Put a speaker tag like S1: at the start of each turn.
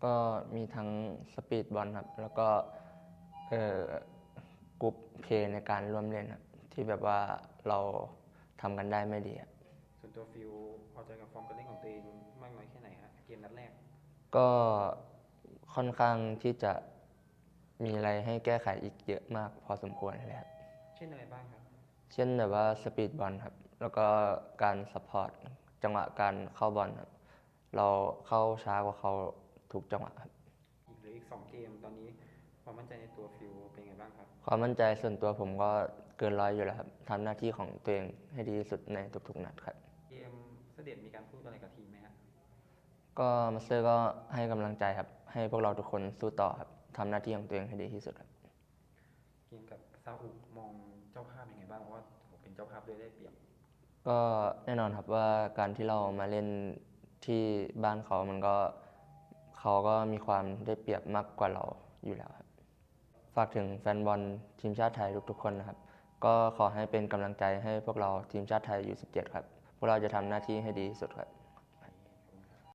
S1: ก็มีทั้งสปีดบอลครับแล้วก็เอ่อกรุ๊ปเพลย์ในการร่วมเล่นครับที่แบบว่าเราทำกันได้ไม่ดีครับ
S2: ส่วนตัวฟิลพอใจกับฟอร์มการเล่นของตัวเองมากน้อยแค่ไหนฮะเกมนัดแรก
S1: ก็ค่อนข้างที่จะมีอะไรให้แก้ไขอีกเยอะมากพอสมควรเลยครับ
S2: เช่นอะไรบ้างครับ
S1: เช่นแบบว่าสปีดบอลครับแล้วก็การซัพพอร์ตจังหวะการเข้าบอลครับเราเข้าช้ากว่าเขาทุกจังหวะครับ
S2: อีกเหลืออีก2 เกมตอนนี้ความมั่นใจในตัวฟิลเป็นไงบ้างครับ
S1: ความมั่นใจส่วนตัวผมก็เกินร้อยอยู่แล้วครับทำหน้าที่ของตัวเองให้ดีที่สุดในทุกๆนัดครับ
S2: เกมเสด็จมีการพูดอะไรกับทีมไหมฮะ
S1: ก็มาสเตอร์ก็ให้กำลังใจครับให้พวกเราทุกคนสู้ต่อครับทำหน้าที่ของตัวเองให้ดีที่สุดครับ
S2: เกมกับซาอุมองเจ้าภาพยังไงบ้างเพราะว่าเป็นเจ้าภาพด้วยได้เปรียบ
S1: ก็แน่นอนครับว่าการที่เรามาเล่นที่บ้านเขามันก็เขาก็มีความได้เปรียบมากกว่าเราอยู่แล้วครับฝากถึงแฟนบอลทีมชาติไทยทุกๆคนนะครับก็ขอให้เป็นกำลังใจให้พวกเราทีมชาติไทยU17ครับพวกเราจะทำหน้าที่ให้ดีที่สุดครับ